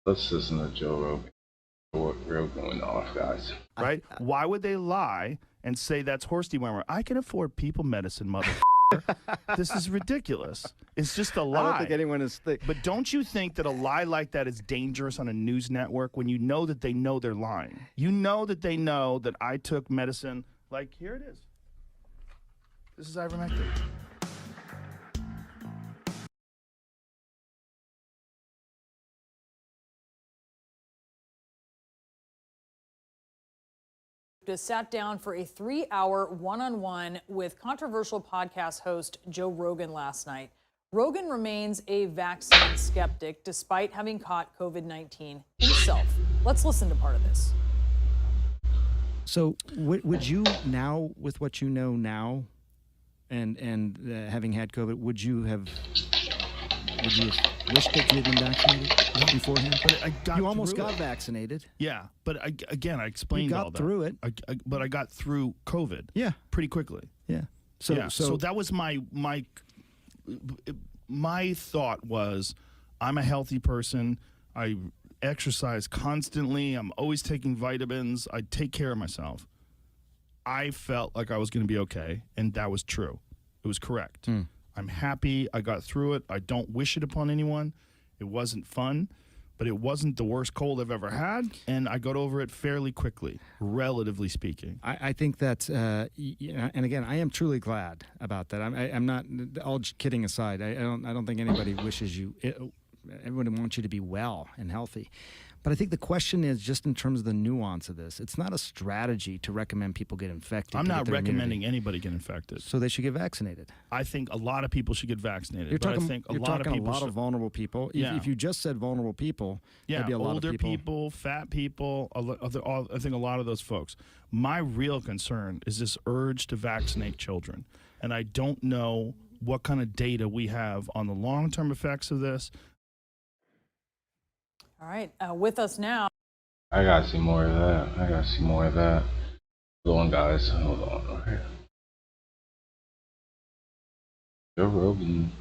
Let's listen to Joe Rogan. Real going off, guys. Right? Why would they lie and say that's horse dewormer? I can afford people medicine, mother. This is ridiculous. It's just a lie. I don't think anyone is. But don't you think that a lie like that is dangerous on a news network when you know that they know they're lying? You know that they know that I took medicine. Like, here it is. This is ivermectin. Sat down for a 3-hour one-on-one with controversial podcast host Joe Rogan last night. Rogan remains a vaccine skeptic despite having caught COVID-19 himself. Let's listen to part of this. So would you now, with what you know now, and having had COVID, would you have wished that you had been vaccinated beforehand? But you almost got vaccinated. Yeah, but I explained all that. You got through it. But I got through COVID. Yeah, pretty quickly. Yeah. So that was my thought was, I'm a healthy person. I exercise constantly. I'm always taking vitamins. I take care of myself. I felt like I was going to be okay, and that was true. It was correct. I'm happy I got through it. I don't wish it upon anyone. It wasn't fun, but it wasn't the worst cold I've ever had, and I got over it fairly quickly, relatively speaking. I think that, and again, I am truly glad about that. I'm not, all kidding aside, I don't think anybody wishes you, everyone wants you to be well and healthy. But I think the question is just in terms of the nuance of this. It's not a strategy to recommend people get infected. I'm not recommending anybody get infected. So they should get vaccinated. I think a lot of people should get vaccinated. You're talking, I think a you're lot talking of people a lot of vulnerable people. Yeah. If you just said vulnerable people, that'd be a lot older of people. fat people, I think a lot of those folks. My real concern is this urge to vaccinate children. And I don't know what kind of data we have on the long-term effects of this. All right, with us now. I gotta see more of that. Hold on, guys. Hold on. All right. Joe Rogan.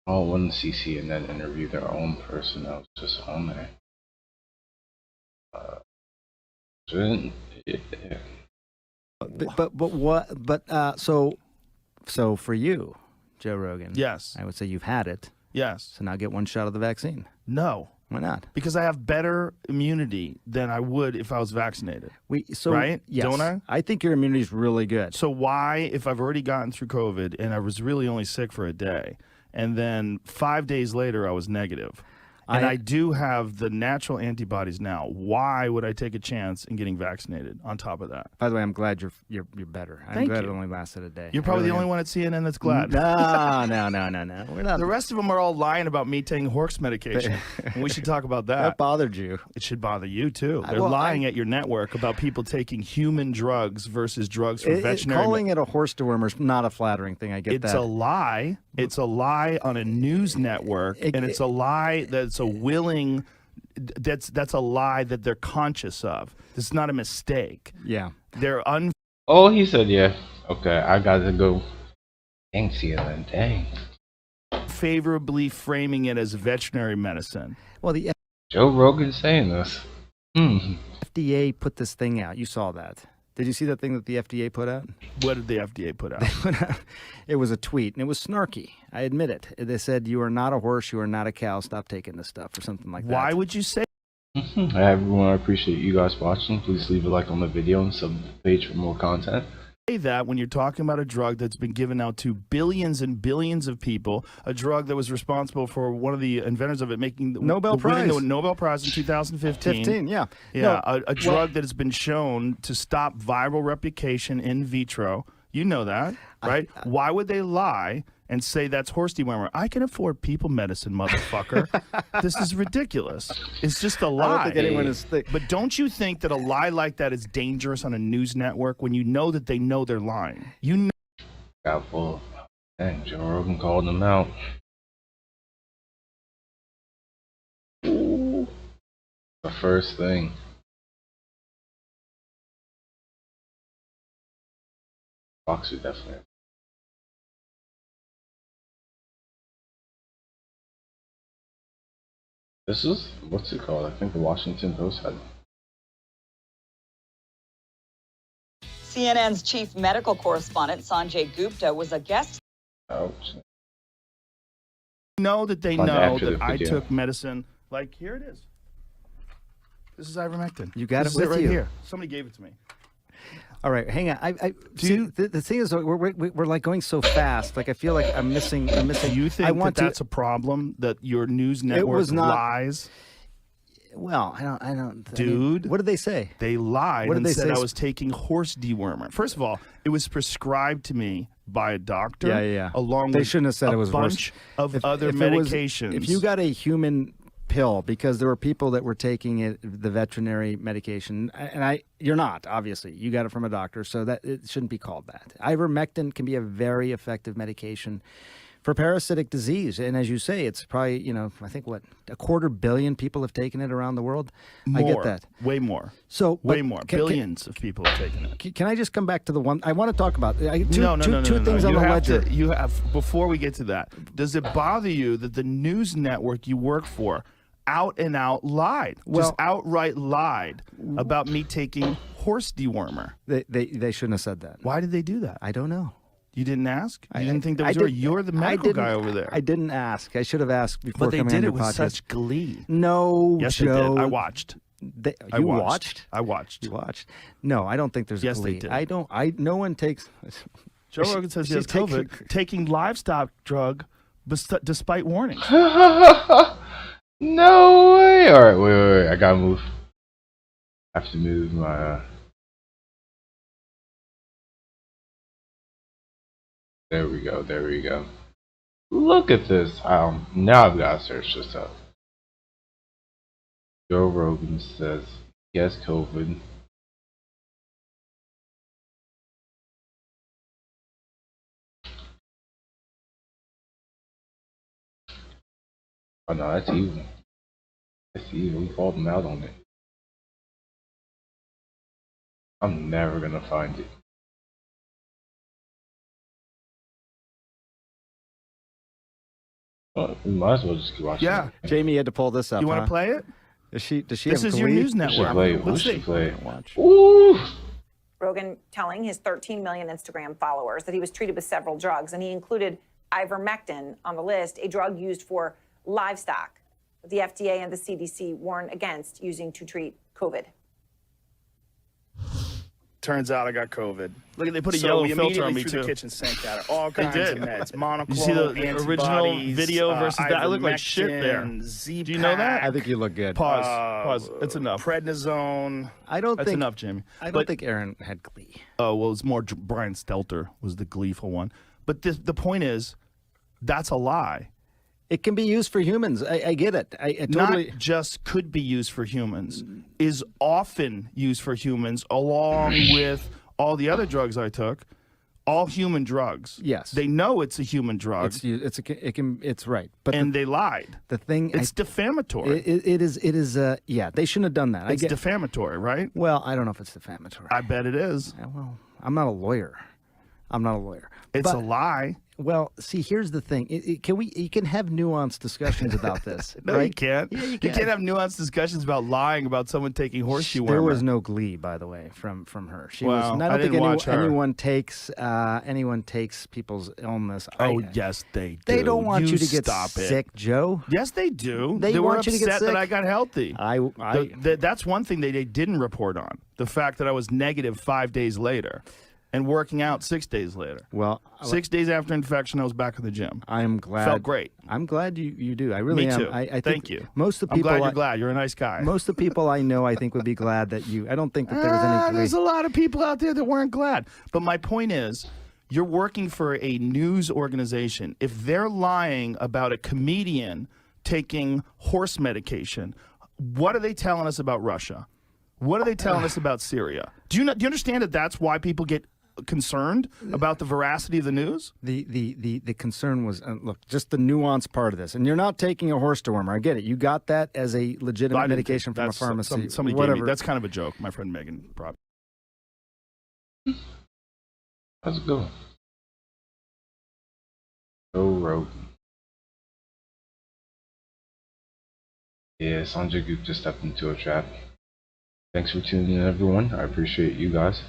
I want to see CNN interview their own person that was just on there. So for you, Joe Rogan. Yes. I would say you've had it. Yes. So now get one shot of the vaccine. No. Why not? Because I have better immunity than I would if I was vaccinated. Right? Yes. Don't I? I think your immunity is really good. So why, if I've already gotten through COVID and I was really only sick for a day, and then 5 days later I was negative, and I do have the natural antibodies now, why would I take a chance in getting vaccinated on top of that? By the way, I'm glad you're better. I'm glad it only lasted a day. You're probably the only one at CNN that's glad. No. We're not. The rest of them are all lying about me taking horse medication. And we should talk about that. That bothered you. It should bother you too. They're lying at your network about people taking human drugs versus drugs for veterinary. Calling it a horse dewormer is not a flattering thing. I get that. It's a lie. It's a lie on a news network, and it's a lie that's a willing. That's a lie that they're conscious of. It's not a mistake. Yeah. They're Oh, he said yeah. Okay, I got to go. Dang, CNN, dang. Favorably framing it as veterinary medicine. Well, the Joe Rogan saying this. FDA put this thing out. You saw that. Did you see that thing that the FDA put out? What did the FDA put out? It was a tweet, and it was snarky. I admit it. They said, "You are not a horse. You are not a cow. Stop taking this stuff," or something like that. Why would you say? Hey everyone, I appreciate you guys watching. Please leave a like on the video and sub to the page for more content. That when you're talking about a drug that's been given out to billions and billions of people, a drug that was responsible for one of the inventors of it making the Nobel Prize in 2015. Yeah. A drug that has been shown to stop viral replication in vitro. You know that, right? Why would they lie and say that's horse dewormer? I can afford people medicine, motherfucker. This is ridiculous. It's just a lie. I don't think anyone is. But don't you think that a lie like that is dangerous on a news network when you know that they know they're lying? You know. Got full. Dang, Joe Rogan called them out. Ooh. The first thing. Fox would definitely This is, what's it called? I think the Washington Post had it. CNN's chief medical correspondent, Sanjay Gupta, was a guest. Ouch. Know that they Find know after that the I video. took medicine. Like, here it is. This is ivermectin. You got This it is with right you. here. Somebody gave it to me. All right, hang on. The thing is, we're like going so fast. Like I feel like I'm missing. Do you think I want that's a problem, that your news network was not- lies? Well, I don't. I mean, Dude. what did they say? They lied What did and they said say? I was taking horse dewormer. First of all, it was prescribed to me by a doctor. Yeah. Along They with shouldn't have said a it was horse. bunch of If- other if it was- medications. if you got a human pill, because there were people that were taking it, the veterinary medication, and you're not, obviously. You got it from a doctor, so that it shouldn't be called that. Ivermectin can be a very effective medication for parasitic disease, and as you say, it's probably, I think what, 250 million people have taken it around the world. I get More. that. Way more. So Way but more. Billions of people have taken it. Can I just come back to the one I want to talk about? Two No. things on You the have ledger. you have, before we get to that, does it bother you that the news network you work for out and out lied, just outright lied about me taking horse dewormer? They shouldn't have said that. Why did they do that? I don't know. You didn't ask? You didn't think that I was didn't- You're the I medical didn't- guy over there. I didn't ask. I should have asked before But they coming did on it your with podcast. such glee. No, Yes, Joe. they did. I watched. You watched? I watched. You watched? No, I don't think there's Yes, glee. they did. I don't. No one takes. Joe Rogan says he has She's taking- COVID, taking livestock drug despite warnings. No way! Alright, wait. I gotta move. I have to move my. There we go. Look at this. Now I've got to search this up. Joe Rogan says he has COVID. Oh no, that's evil. That's evil. He called him out on it. I'm never gonna find it. Well, we might as well just keep watching. Yeah. it. Jamie had to pull this up. You want huh? to play it? Does she This have is your glee? news We should network. play it. We Let's should see. play it. Watch. Ooh! Rogan telling his 13 million Instagram followers that he was treated with several drugs, and he included ivermectin on the list, a drug used for livestock. The FDA and the CDC warn against using to treat COVID. Turns out I got COVID. Look at they put a So yellow we filter on immediately me threw too. the kitchen sink at it. All kinds did. of meds. Monoclonal You see the original antibodies, video versus that? I look like shit there. Z-Pak, Do you know that? I think you look good. Pause. It's enough. Prednisone. I don't That's think enough, Jamie. I don't But- think Aaron had glee. Oh, well, it's more Brian Stelter was the gleeful one. But the point is, that's a lie. It can be used for humans. I get it. I totally. Not just could be used for humans, is often used for humans along with all the other drugs I took, all human drugs. Yes. They know it's a human drug, It's right. But and they lied. the thing It's defamatory. it is yeah, they shouldn't have done that. It's defamatory, right? well, I don't know if it's defamatory. I bet it is. Well, I'm not a lawyer. It's But- a lie. Well, see, here's the thing. You can have nuanced discussions about this. No, right? you can't. Yeah, you You can. can't have nuanced discussions about lying about someone taking horseshoe There wormer. was no glee, by the way, from her. She Well, was. And I I don't think didn't watch her. anyone takes people's illness. Oh, yes, they do. They don't want you to get stop it. sick, Joe. Yes, they do. They were want you to get upset that sick. I got healthy. That's one thing they didn't report on. The fact that I was negative 5 days later and working out 6 days later. Well, 6 days after infection, I was back in the gym. I'm glad. Felt great. I'm glad you do. I really Me am. too. I think Thank you. Most of the I'm people glad you're glad. You're a nice guy. most of the people I know, I think, would be glad that you. I don't think that there was any. There's a lot of people out there that weren't glad. But my point is, you're working for a news organization. If they're lying about a comedian taking horse medication, what are they telling us about Russia? What are they telling us about Syria? Do you understand that that's why people get concerned about the veracity of the news? The concern was look, just the nuanced part of this, and you're not taking a horse dewormer. I get it. You got that as a legitimate I didn't medication think- from a that's- pharmacy. Somebody whatever. gave me. That's kind of a joke. My friend Megan probably. How's it going? Joe Rogan. Yeah, Sanjay Gupta stepped into a trap. Thanks for tuning in, everyone. I appreciate you guys.